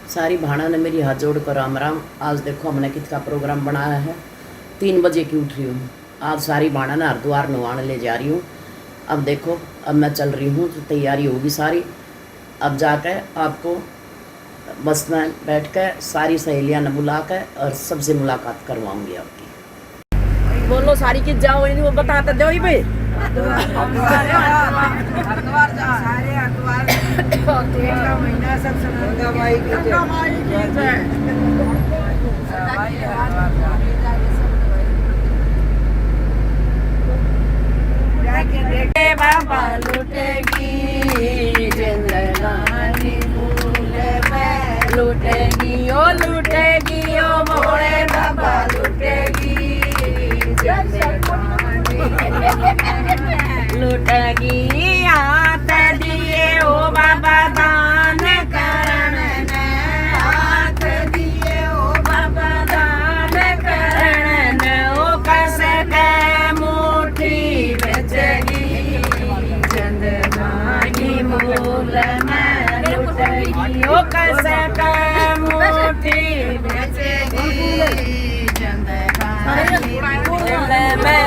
सारी भाड़ा ने मेरी हाथ जोड़ कर राम राम। आज देखो हमने किसका प्रोग्राम बनाया है। 3 बजे की उठ रही हूँ। आज सारी भाड़ा ने हरिद्वार नहाने ले जा रही हूँ। अब देखो, अब मैं चल रही हूँ तो तैयारी होगी सारी। अब जाकर आपको बस में बैठ कर सारी सहेलियाँ ने बुला कर और सबसे मुलाकात करवाऊंगी आपकी। बोलो सारी किस जाओ, वो बताते दो ही भाई। बाबा लुटेगी जिंदगानी भूल में, लुटेगी ओ मोरे बाबा लुटेगी लुटेगी। हाथ दिए ओ बाबा दान करण ने, हाथ दिए ओ बाबा दान करण ने। ओ कस के मुट्ठी बेचगी जिंदगानी मूल में, लुटेगी ओ कस के मुट्ठी बेचगी जिंदगानी मूल में।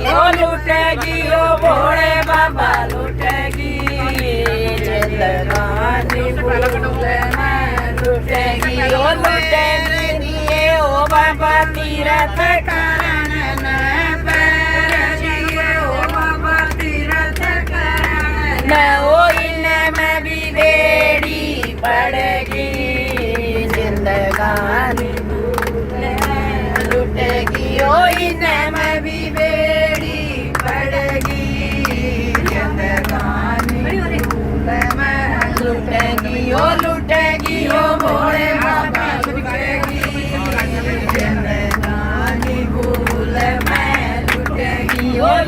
ओ लुटेगी ओ भोले बाबा लुटेगी जिंदगानी मूल में, लुटेगी ओ लुटेगी ओ बाबा तीरथ करण ने पैर दिए ओ बाबा तीरथ करण ने। ओ इनमें भी बेड़ी पड़ेगी जिंदगानी मूल में, लुटेगी ओ इनमें भी बेड़ी पड़ेगी जिंदगानी मूल में, लुटेगी ओ भोले बाबा लुटेगी जिंदगानी मूल में,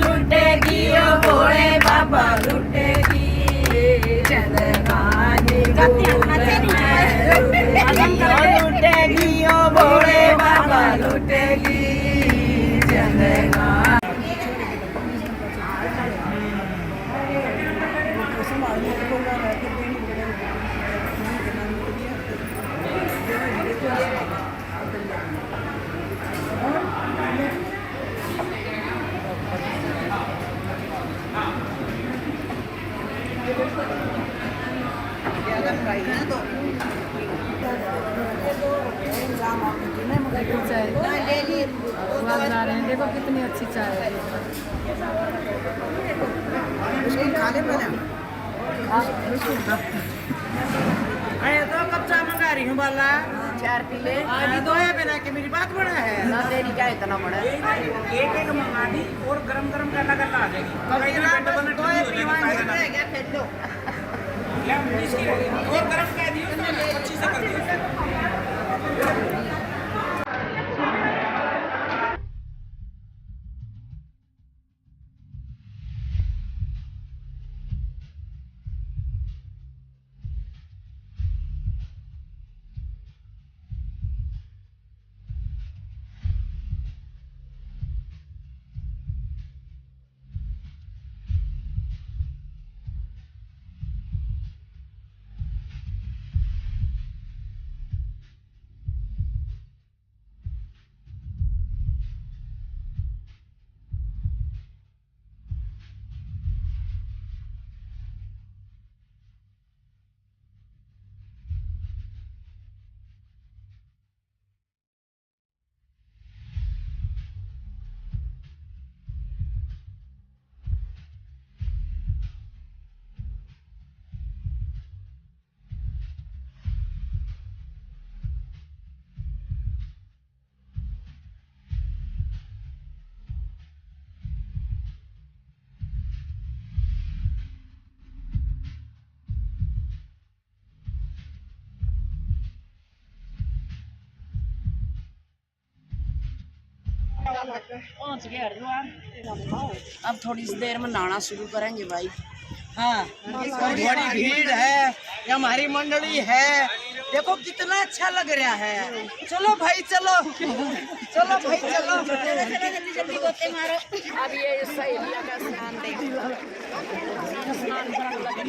लुटेगी ओ भोले बाबा लुटेगी जिंदगानी मूल में, लुटेगी ओ भोले बाबा लुटेगी जिंदगानी। देखो कितनी अच्छी चाय है। अरे तो कच्चा मंगा रही हूँ बाला 4 पीले अभी दो है बिना के मेरी बात बड़ा है ना, तेरी क्या इतना बड़ा है। एक मंगा दी और गरम गरम करना करना आ जाएगी। दो है पीवान रह गया फेंक दो और गरम कह दियो 25 से कर दियो। पहुंच गए हरिद्वार। अब थोड़ी सी देर में नहाना शुरू करेंगे भाई। हाँ बड़ी भीड़ है, ये हमारी मंडली है। देखो कितना अच्छा लग रहा है। चलो भाई चलो, चलो भाई चलो, जल्दी जल्दी गोते मारो। अब ये सहेलियां का स्नान देखो, स्नान करने लगे।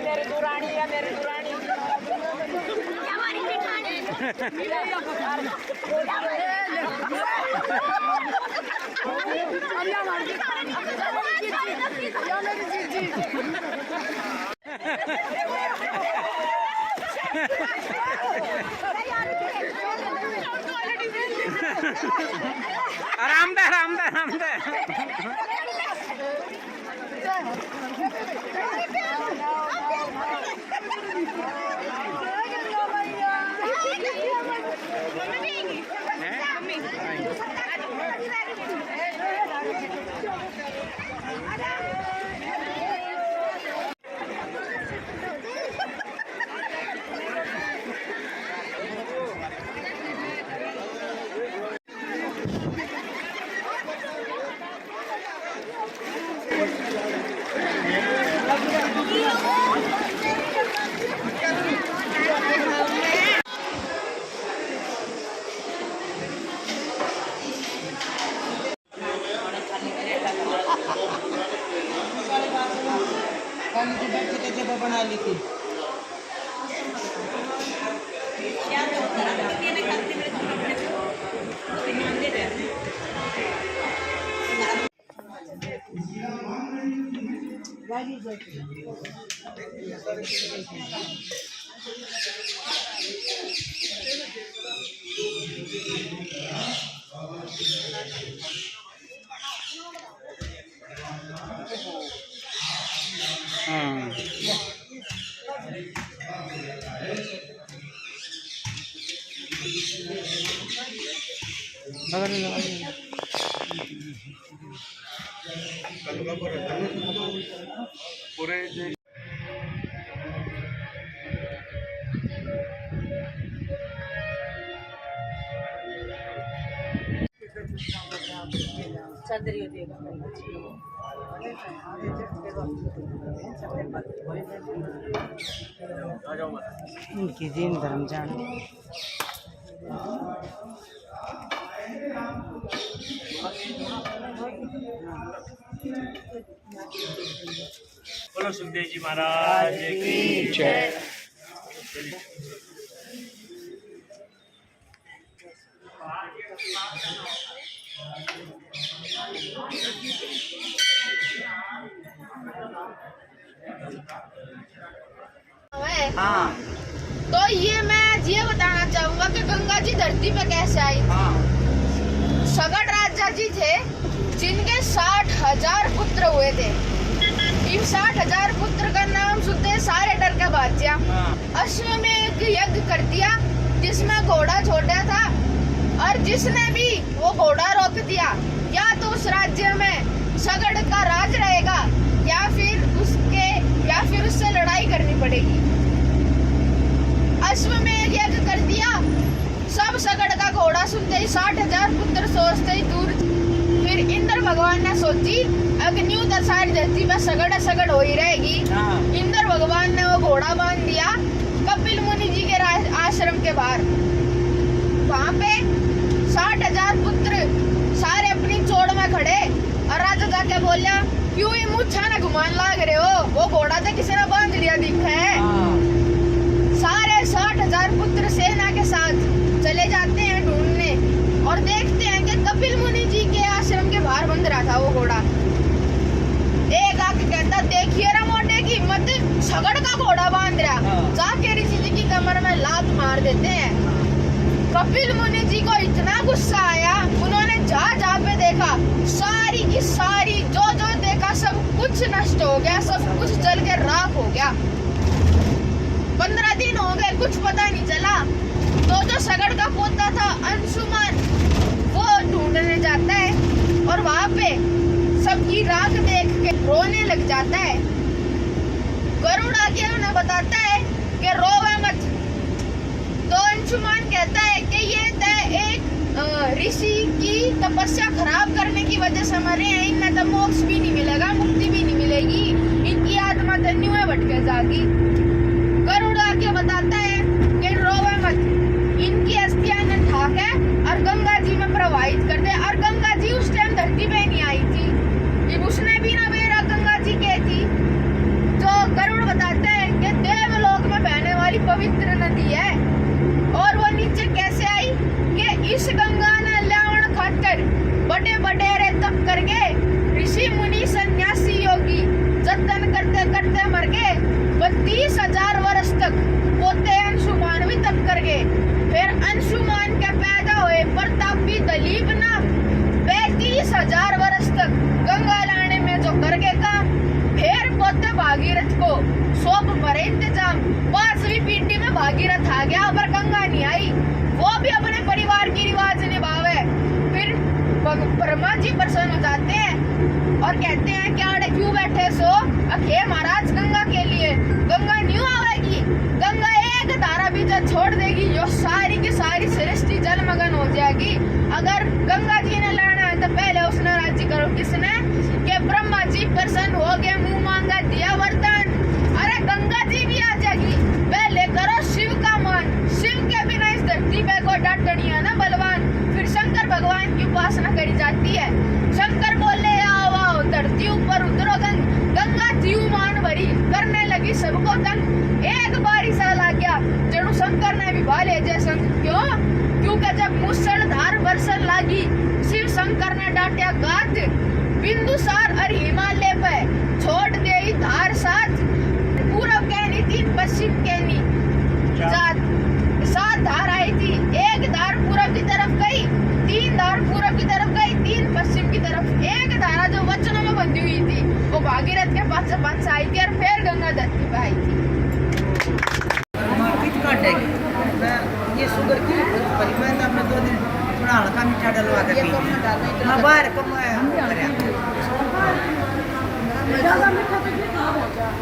मेरी दुरानी है, मेरी दुरानी आराम दे आराम दे आराम दे। जगह बना ली थी। उनकी दीन धर्म जान बोलो सुखदेव जी महाराज की जय। हाँ। तो ये मैं ये बताना चाहूंगा कि गंगा जी धरती पे कैसे आई थी। सगड़ राजा जी थे जिनके 60,000 पुत्र हुए थे। इन 60,000 पुत्र का नाम सुनते सारे डर के भाग गया। अश्वमेध यज्ञ कर दिया जिसमें घोड़ा छोटा था और जिसने भी वो घोड़ा रोक दिया या तो उस राज्य में सगड़ का राज रहेगा या फिर उससे लड़ाई करनी पड़ेगी। अश्वमेध यज्ञ कर दिया। सब सगड़ का घोड़ा सुनते ही 60,000 पुत्र सोचते ही दूर। फिर इंद्र भगवान ने सोची अग्नि तो सारी धरती में सगड़ हो ही रहेगी। इंद्र भगवान ने वो घोड़ा बांध दिया कपिल मुनि जी के आश्रम के बाहर। वहाँ पे 60,000 पुत्र सारे अपनी चोड़ में खड़े और राजा जाके बोलिया क्यों ये मुच्छा ने घुमान लाग रहे हो, वो घोड़ा तो किसी ने बांध लिया दिखा है। सारे 60,000 पुत्र सेना के साथ चले जाते हैं ढूंढने और देखते हैं कि कपिल मुनि जी के आश्रम के बाहर बंध रहा था वो घोड़ा। एक आके कहता देखिए रा मोटे की हिम्मत, सगड़ का घोड़ा बांध रहा। जाके ऋषि जी की कमर में लात मार देते हैं। कपिल मुनि जी को इतना गुस्सा आया, उन्होंने जहाँ पे देखा सारी की सारी जो देखा सब कुछ नष्ट हो गया, सब कुछ जल के राख हो गया। 15 दिन हो गए, कुछ पता नहीं चला। तो जो सगड़ का पोता था अंशुमान, वो ढूंढने जाता है और वहाँ पे सबकी राख देख के रोने लग जाता है। गरुड़ आके उन्हें बताता है कि रोवे मत। तो अंशुमान कहता है कि ये एक ऋषि की तपस्या खराब करने की वजह से मरे हैं, इनमें तो मोक्ष भी नहीं मिलेगा, मुक्ति भी नहीं मिलेगी, इनकी आत्मा धन्य में भटके जाएगी। गरुड़ आके बताता है कि रोवे मत, इनकी अस्थियां ने ठाक है और गंगा जी में प्रवाहित कर दे। और गंगा जी उस टाइम धरती पे नहीं आई थी, उसने भी ना बेरा गंगा जी के थी। तो गरुड़ बताता है कि ब्रह्मा जी प्रसन्न हो जाते हैं और कहते हैं क्या अड़े क्यों बैठे सो अखे महाराज गंगा के लिए। गंगा न्यू आवेगी, गंगा एक धारा भी जब छोड़ देगी जो सारी की सारी सृष्टि जलमग्न हो जाएगी। अगर गंगा जी ने लड़ना है तो पहले उसने राज्य करो किसने कि ब्रह्मा जी प्रसन्न हो गए, मुंह मांगा दिया वरदान। अरे गंगा जी भी आ जाएगी, पहले करो शिव का मान। शिव के बिना इस धरती पे कोई डटनी है ना बलवान। फिर शंकर भगवान की उपासना करी जाती है। शंकर बोले आओ आओ धरती ऊपर उतरो गंगा जीव मान भरी करने लगी सबको तंग। एक बारी साल आ गया जड़ू शंकर ने भी भाले जैसे क्यों, क्योंकि जब मूसलाधार बरसन लगी शिव शंकर ने डांटा गात। बिंदुसार और हिमालय पे छोड़ दे धार साथ, पूरब कहनी तीन पश्चिम कहनी सात धार आई थी। एक धार पूरब की तरफ गई, तीन धार पूरब की तरफ गई, तीन पश्चिम की तरफ। एक धारा जो वचनों में बंधी हुई थी वो भागीरथ के पास से आई थी और फिर गंगा धरती पे आई थी। मार्केट काटेगी ये शुगर की परिमाण आपने 2 दिन थोड़ा हल्का मीठा डलवा के पी ना बाहर कम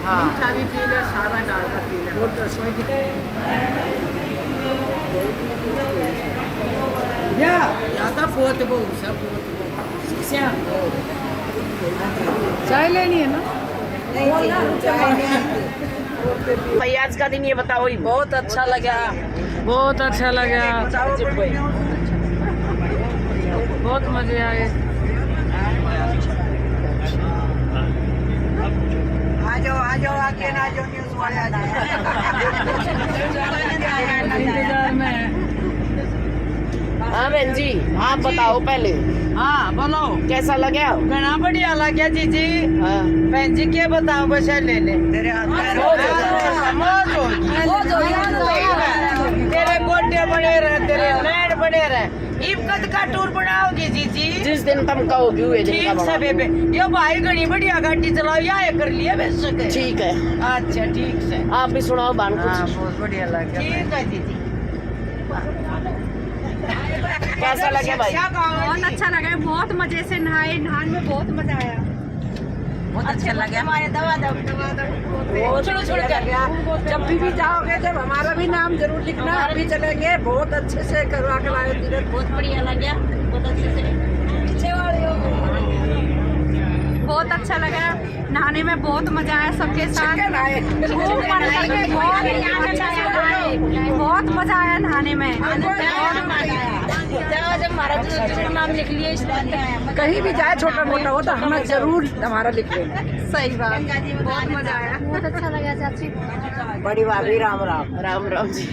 हाँ भी पी ले, सारा डाल कर पी ले, बहुत रसोई ज्यादा बहुत बहुत सब चाय लेनी है ना। भाई आज का दिन ये बताओ ही। बहुत अच्छा लगा, बहुत अच्छा लगा, बहुत मजे आए। आ जाओ आगे ना जो न्यूज़ वाले आ इंतजार में। हाँ बहन जी आप बताओ पहले। हाँ बोलो कैसा लगा? घना बढ़िया लगा जीजी। हाँ बहन जी क्या बताऊं बस ले ले तेरे गोटे बने रहे, तेरे नैन बने रहे। कद का टूर बनाओगी जीजी जिस दिन तुम कहोगी हुए दिन ठीक का से बेबे। ये भाई घनी बढ़िया गाड़ी चलाओ या कर लिया वैसे ठीक है। अच्छा ठीक से आप भी सुनाओ बान हाँ कुछ। बहुत बढ़िया लगा। ठीक है दीदी कैसा लगा भाई? बहुत अच्छा लगा, बहुत मजे से नहाए, नहाने में बहुत मजा आया। बहुत अच्छा लगा। हमारे दवा छोड़ कर जब भी जाओगे जब हमारा भी नाम जरूर लिखना, हम भी चलेंगे। बहुत अच्छे से करवा के लाए तीरथ, बहुत बढ़िया लगा, बहुत अच्छे से बहुत अच्छा लगा। नहाने में बहुत मजा आया सबके साथ, खूब मन लगे, बहुत मजा आया नहाने में। जब हमारा नाम लिख लिए कहीं भी जाए छोटा मोटा हो तो हमें जरूर हमारा लिख लेना। सही बात, बहुत मजा आया, बहुत अच्छा लगा चाची। बड़ी भाभी राम राम। राम राम जी।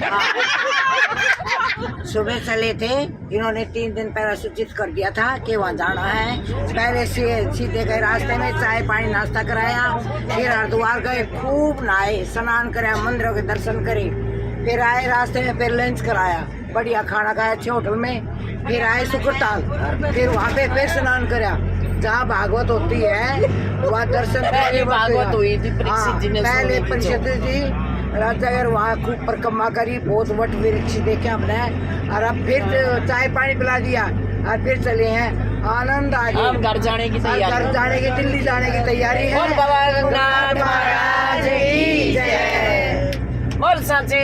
सुबह चले थे, इन्होंने 3 दिन पहले सूचित कर दिया था कि वहाँ जाना है। पहले से सीधे गए, रास्ते में चाय पानी नाश्ता कराया, फिर हरिद्वार गए, खूब नहाए, स्नान कराया, मंदिरों के दर्शन करे, फिर आए रास्ते में, फिर लंच कराया, बढ़िया खाना खाया अच्छे होटल में, फिर आए सुकरताल, फिर वहाँ पे फिर स्नान कराया। जहाँ भागवत होती है वहाँ दर्शन पहले भागवत हुई थी परीक्षित जी ने, पहले परीक्षित जी राजनगर वहाँ खूब परिक्रमा करी, बहुत वट वृक्ष देखे हमने, और अब फिर चाय पानी पिला दिया और फिर चले हैं। आनंद आ गया। अब घर जाने की तैयारी, घर जाने की, दिल्ली जाने की तैयारी है। बोल बाबा गंगाधर महाराज की जय, बोल सचे